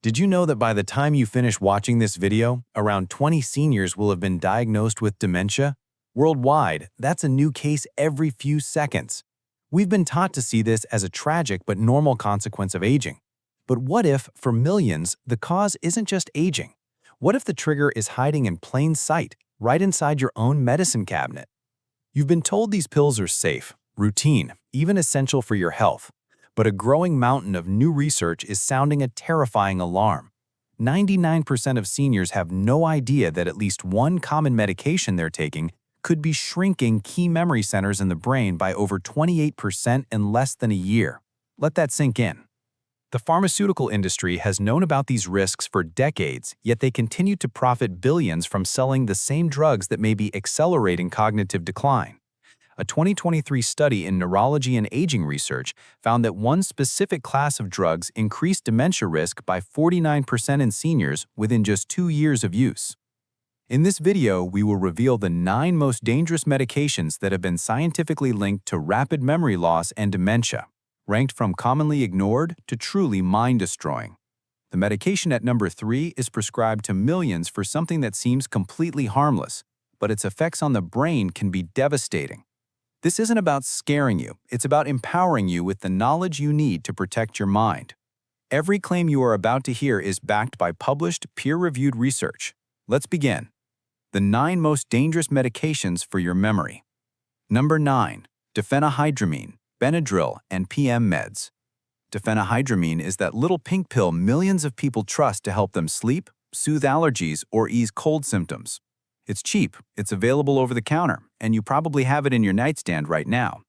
Did you know that by the time you finish watching this video, around 20 seniors will have been diagnosed with dementia? Worldwide, that's a new case every few seconds. We've been taught to see this as a tragic but normal consequence of aging. But what if, for millions, the cause isn't just aging? What if the trigger is hiding in plain sight, right inside your own medicine cabinet? You've been told these pills are safe, routine, even essential for your health. But a growing mountain of new research is sounding a terrifying alarm. 99% of seniors have no idea that at least one common medication they're taking could be shrinking key memory centers in the brain by over 28% in less than a year. Let that sink in. The pharmaceutical industry has known about these risks for decades, yet they continue to profit billions from selling the same drugs that may be accelerating cognitive decline. A 2023 study in neurology and aging research found that one specific class of drugs increased dementia risk by 49% in seniors within just 2 years of use. In this video, we will reveal the 9 most dangerous medications that have been scientifically linked to rapid memory loss and dementia, ranked from commonly ignored to truly mind-destroying. The medication at number 3 is prescribed to millions for something that seems completely harmless, but its effects on the brain can be devastating. This isn't about scaring you, it's about empowering you with the knowledge you need to protect your mind. Every claim you are about to hear is backed by published, peer-reviewed research. Let's begin. The 9 most dangerous medications for your memory. Number 9. Diphenhydramine, Benadryl, and PM meds. Diphenhydramine is that little pink pill millions of people trust to help them sleep, soothe allergies, or ease cold symptoms. It's cheap, it's available over the counter, and you probably have it in your nightstand right now.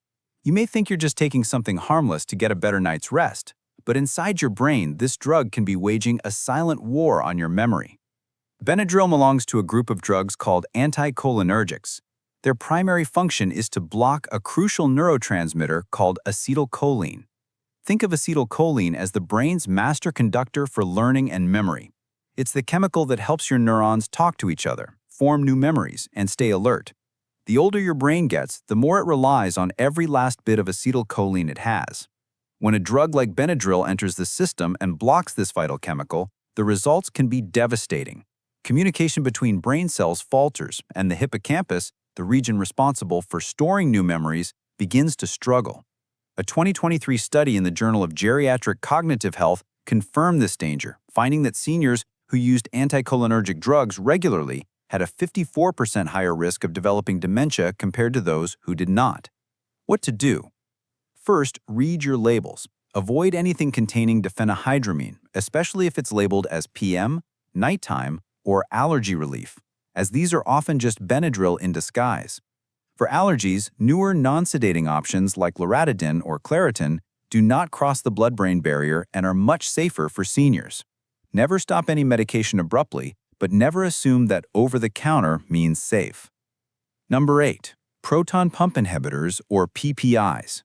You may think you're just taking something harmless to get a better night's rest, but inside your brain, this drug can be waging a silent war on your memory. Benadryl belongs to a group of drugs called anticholinergics. Their primary function is to block a crucial neurotransmitter called acetylcholine. Think of acetylcholine as the brain's master conductor for learning and memory. It's the chemical that helps your neurons talk to each other, form new memories, and stay alert. The older your brain gets, the more it relies on every last bit of acetylcholine it has. When a drug like Benadryl enters the system and blocks this vital chemical, the results can be devastating. Communication between brain cells falters, and the hippocampus, the region responsible for storing new memories, begins to struggle. A 2023 study in the Journal of Geriatric Cognitive Health confirmed this danger, finding that seniors who used anticholinergic drugs regularly had a 54% higher risk of developing dementia compared to those who did not. What to do? First, read your labels. Avoid anything containing diphenhydramine, especially if it's labeled as PM, nighttime, or allergy relief, as these are often just Benadryl in disguise. For allergies, newer non-sedating options like loratadine or Claritin do not cross the blood-brain barrier and are much safer for seniors. Never stop any medication abruptly, but never assume that over-the-counter means safe. Number 8. Proton pump inhibitors, or PPIs.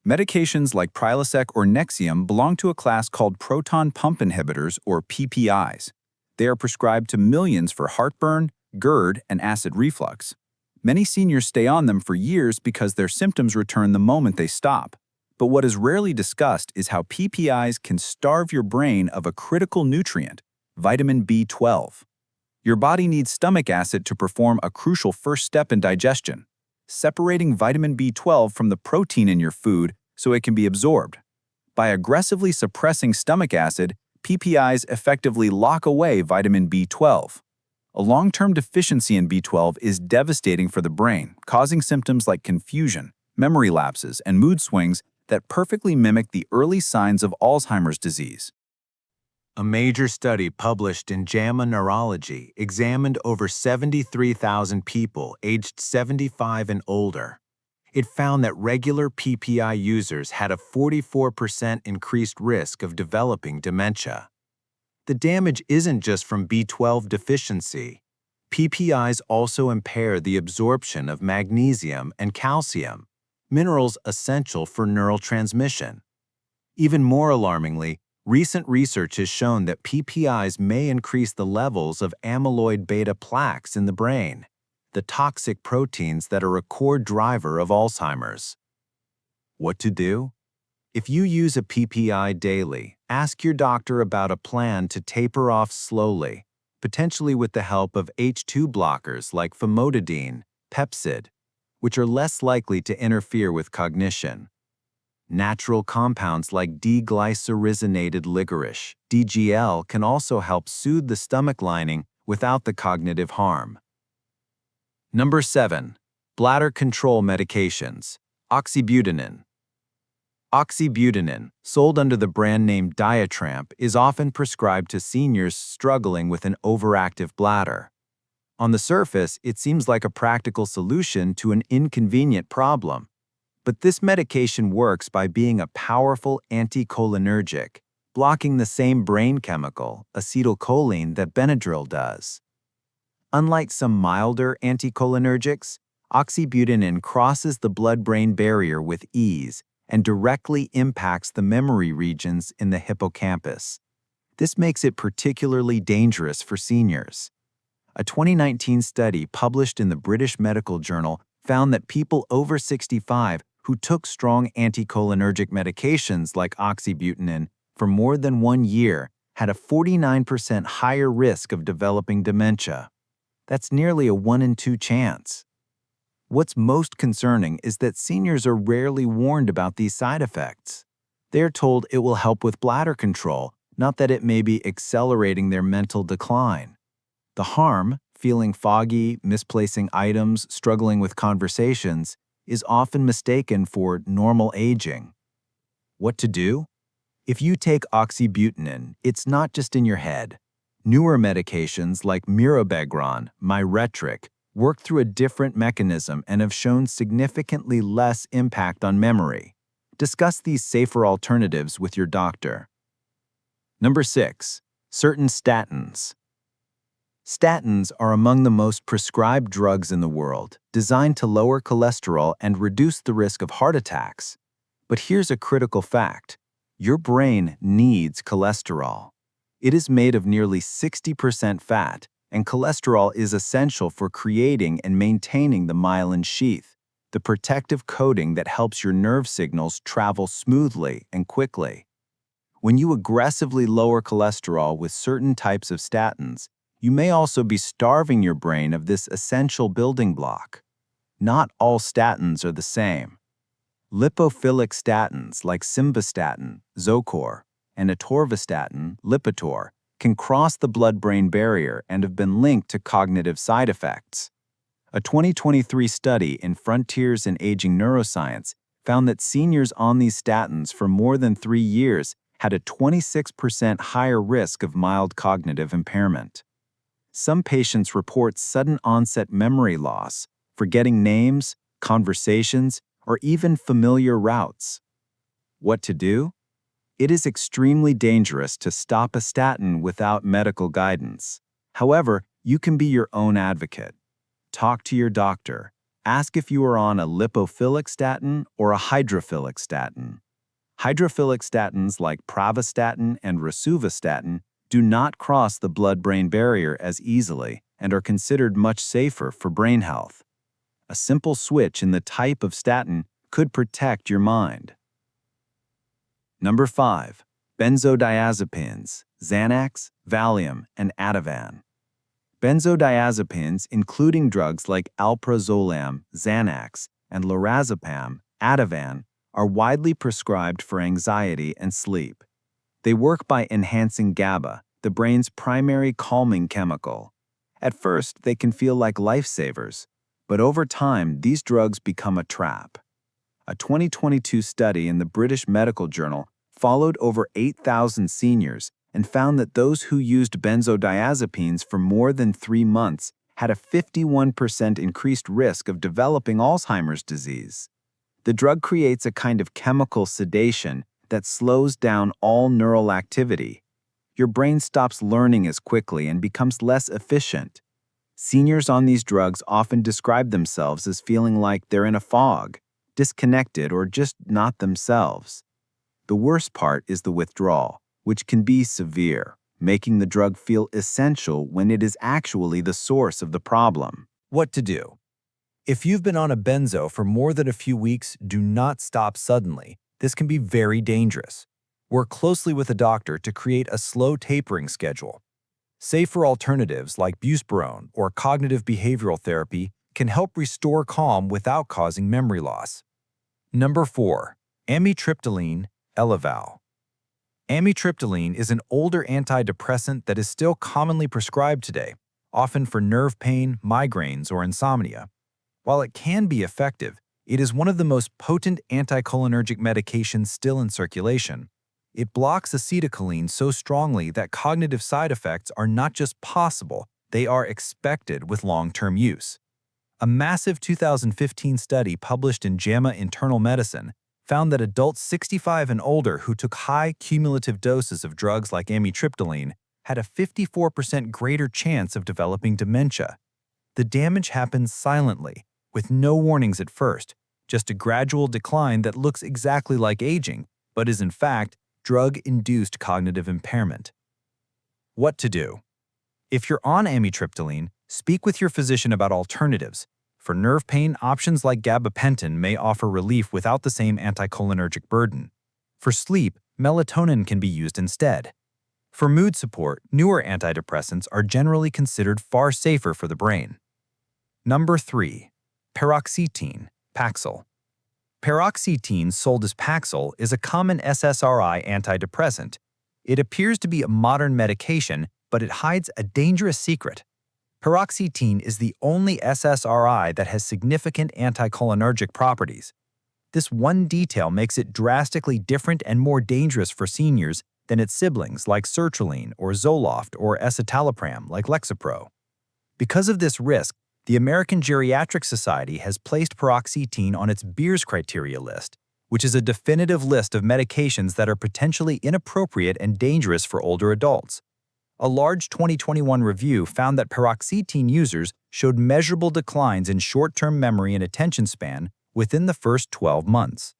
Medications like Prilosec or Nexium belong to a class called proton pump inhibitors, or PPIs. They are prescribed to millions for heartburn, GERD, and acid reflux. Many seniors stay on them for years because their symptoms return the moment they stop. But what is rarely discussed is how PPIs can starve your brain of a critical nutrient, vitamin B12. Your body needs stomach acid to perform a crucial first step in digestion, separating vitamin B12 from the protein in your food so it can be absorbed. By aggressively suppressing stomach acid, PPIs effectively lock away vitamin B12. A long-term deficiency in B12 is devastating for the brain, causing symptoms like confusion, memory lapses, and mood swings that perfectly mimic the early signs of Alzheimer's disease. A major study published in JAMA Neurology examined over 73,000 people aged 75 and older. It found that regular PPI users had a 44% increased risk of developing dementia. The damage isn't just from B12 deficiency. PPIs also impair the absorption of magnesium and calcium, minerals essential for neural transmission. Even more alarmingly, recent research has shown that PPIs may increase the levels of amyloid beta plaques in the brain, the toxic proteins that are a core driver of Alzheimer's. What to do? If you use a PPI daily, Ask your doctor about a plan to taper off slowly, potentially with the help of H2 blockers like famotidine, Pepcid, which are less likely to interfere with cognition. Natural compounds like D-glycyrrhizinated licorice, DGL, can also help soothe the stomach lining without the cognitive harm. Number 7. Bladder control medications. Oxybutynin. Oxybutynin, sold under the brand name Diatramp, is often prescribed to seniors struggling with an overactive bladder. On the surface, it seems like a practical solution to an inconvenient problem. But this medication works by being a powerful anticholinergic, blocking the same brain chemical, acetylcholine, that Benadryl does. Unlike some milder anticholinergics, oxybutynin crosses the blood-brain barrier with ease and directly impacts the memory regions in the hippocampus. This makes it particularly dangerous for seniors. A 2019 study published in the British Medical Journal found that people over 65 who took strong anticholinergic medications like oxybutynin for more than 1 year had a 49% higher risk of developing dementia. That's nearly a 1 in 2 chance. What's most concerning is that seniors are rarely warned about these side effects. They're told it will help with bladder control, not that it may be accelerating their mental decline. The harm, feeling foggy, misplacing items, struggling with conversations, is often mistaken for normal aging. What to do? If you take oxybutynin, it's not just in your head. Newer medications like mirabegron, Myretric, work through a different mechanism and have shown significantly less impact on memory. Discuss these safer alternatives with your doctor. Number 6. Certain statins. Statins are among the most prescribed drugs in the world, designed to lower cholesterol and reduce the risk of heart attacks. But here's a critical fact. Your brain needs cholesterol. It is made of nearly 60% fat, and cholesterol is essential for creating and maintaining the myelin sheath, the protective coating that helps your nerve signals travel smoothly and quickly. When you aggressively lower cholesterol with certain types of statins, you may also be starving your brain of this essential building block. Not all statins are the same. Lipophilic statins like simvastatin, Zocor, and atorvastatin, Lipitor, can cross the blood-brain barrier and have been linked to cognitive side effects. A 2023 study in Frontiers in Aging Neuroscience found that seniors on these statins for more than 3 years had a 26% higher risk of mild cognitive impairment. Some patients report sudden onset memory loss, forgetting names, conversations, or even familiar routes. What to do? It is extremely dangerous to stop a statin without medical guidance. However, you can be your own advocate. Talk to your doctor. Ask if you are on a lipophilic statin or a hydrophilic statin. Hydrophilic statins like pravastatin and rosuvastatin do not cross the blood-brain barrier as easily and are considered much safer for brain health. A simple switch in the type of statin could protect your mind. Number 5. Benzodiazepines, Xanax, Valium, and Ativan. Benzodiazepines, including drugs like alprazolam, Xanax, and lorazepam, Ativan, are widely prescribed for anxiety and sleep. They work by enhancing GABA, the brain's primary calming chemical. At first, they can feel like lifesavers, but over time, these drugs become a trap. A 2022 study in the British Medical Journal followed over 8,000 seniors and found that those who used benzodiazepines for more than 3 months had a 51% increased risk of developing Alzheimer's disease. The drug creates a kind of chemical sedation that slows down all neural activity. Your brain stops learning as quickly and becomes less efficient. Seniors on these drugs often describe themselves as feeling like they're in a fog, disconnected, or just not themselves. The worst part is the withdrawal, which can be severe, making the drug feel essential when it is actually the source of the problem. What to do? If you've been on a benzo for more than a few weeks, do not stop suddenly. This can be very dangerous. Work closely with a doctor to create a slow tapering schedule. Safer alternatives like buspirone or cognitive behavioral therapy can help restore calm without causing memory loss. Number 4. Amitriptyline, Eleval. Amitriptyline is an older antidepressant that is still commonly prescribed today, often for nerve pain, migraines, or insomnia. While it can be effective, it is one of the most potent anticholinergic medications still in circulation. It blocks acetylcholine so strongly that cognitive side effects are not just possible, they are expected with long-term use. A massive 2015 study published in JAMA Internal Medicine found that adults 65 and older who took high cumulative doses of drugs like amitriptyline had a 54% greater chance of developing dementia. The damage happens silently, with no warnings at first, just a gradual decline that looks exactly like aging, but is in fact drug-induced cognitive impairment. What to do? If you're on amitriptyline, speak with your physician about alternatives. For nerve pain, options like gabapentin may offer relief without the same anticholinergic burden. For sleep, melatonin can be used instead. For mood support, newer antidepressants are generally considered far safer for the brain. Number 3. Paroxetine, Paxil. Paroxetine, sold as Paxil, is a common SSRI antidepressant. It appears to be a modern medication, but it hides a dangerous secret. Paroxetine is the only SSRI that has significant anticholinergic properties. This one detail makes it drastically different and more dangerous for seniors than its siblings like sertraline or Zoloft or escitalopram like Lexapro. Because of this risk, the American Geriatric Society has placed paroxetine on its Beers criteria list, which is a definitive list of medications that are potentially inappropriate and dangerous for older adults. A large 2021 review found that paroxetine users showed measurable declines in short-term memory and attention span within the first 12 months.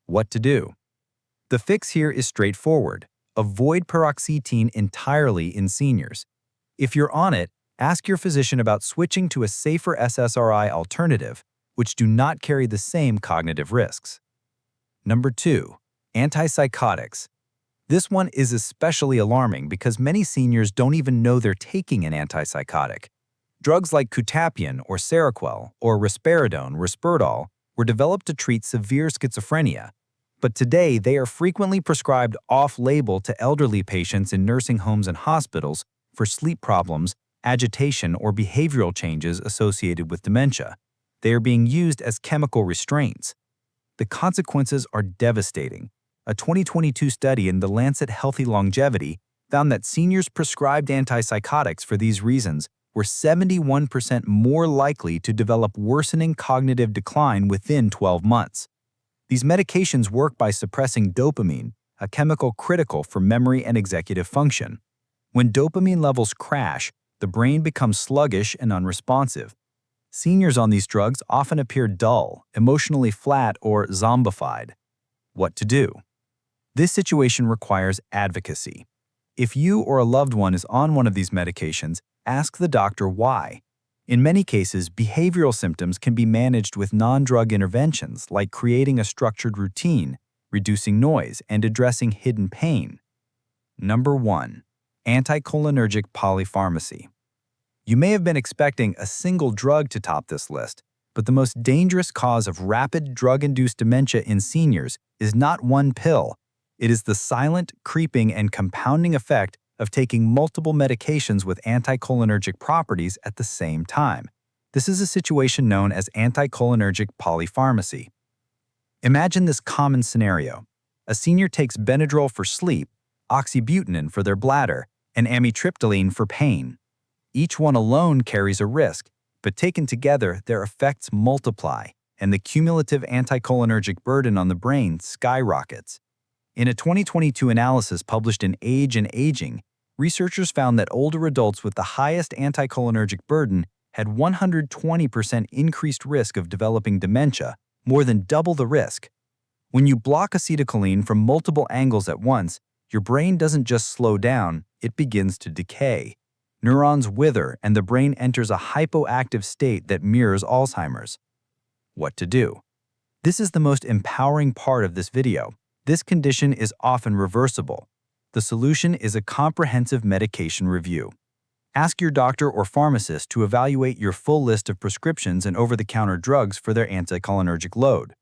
What to do? The fix here is straightforward. Avoid paroxetine entirely in seniors. If you're on it, ask your physician about switching to a safer SSRI alternative, which do not carry the same cognitive risks. Number 2. Antipsychotics. This one is especially alarming because many seniors don't even know they're taking an antipsychotic. Drugs like Quetiapine or Seroquel or risperidone, Risperdal were developed to treat severe schizophrenia, but today they are frequently prescribed off-label to elderly patients in nursing homes and hospitals for sleep problems, agitation, or behavioral changes associated with dementia. They are being used as chemical restraints. The consequences are devastating. A 2022 study in The Lancet Healthy Longevity found that seniors prescribed antipsychotics for these reasons were 71% more likely to develop worsening cognitive decline within 12 months. These medications work by suppressing dopamine, a chemical critical for memory and executive function. When dopamine levels crash, the brain becomes sluggish and unresponsive. Seniors on these drugs often appear dull, emotionally flat, or zombified. What to do? This situation requires advocacy. If you or a loved one is on one of these medications, ask the doctor why. In many cases, behavioral symptoms can be managed with non-drug interventions like creating a structured routine, reducing noise, and addressing hidden pain. Number 1. Anticholinergic polypharmacy. You may have been expecting a single drug to top this list, but the most dangerous cause of rapid drug-induced dementia in seniors is not one pill. It is the silent, creeping, and compounding effect of taking multiple medications with anticholinergic properties at the same time. This is a situation known as anticholinergic polypharmacy. Imagine this common scenario. A senior takes Benadryl for sleep, oxybutynin for their bladder, and amitriptyline for pain. Each one alone carries a risk, but taken together, their effects multiply, and the cumulative anticholinergic burden on the brain skyrockets. In a 2022 analysis published in Age and Aging, researchers found that older adults with the highest anticholinergic burden had 120% increased risk of developing dementia, more than double the risk. When you block acetylcholine from multiple angles at once, your brain doesn't just slow down, it begins to decay. Neurons wither and the brain enters a hypoactive state that mirrors Alzheimer's. What to do? This is the most empowering part of this video. This condition is often reversible. The solution is a comprehensive medication review. Ask your doctor or pharmacist to evaluate your full list of prescriptions and over-the-counter drugs for their anticholinergic load.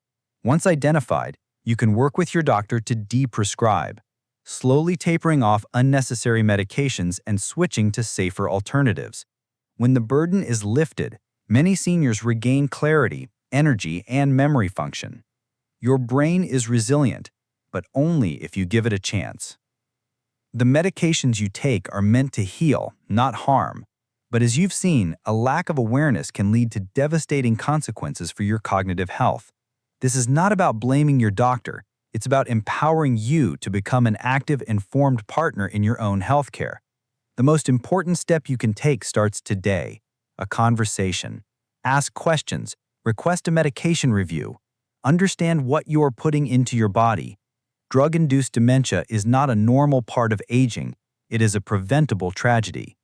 Once identified, you can work with your doctor to de-prescribe, slowly tapering off unnecessary medications and switching to safer alternatives. When the burden is lifted, many seniors regain clarity, energy, and memory function. Your brain is resilient, but only if you give it a chance. The medications you take are meant to heal, not harm. But as you've seen, a lack of awareness can lead to devastating consequences for your cognitive health. This is not about blaming your doctor. It's about empowering you to become an active, informed partner in your own healthcare. The most important step you can take starts today: a conversation. Ask questions, request a medication review, understand what you're putting into your body. Drug-induced dementia is not a normal part of aging, it is a preventable tragedy.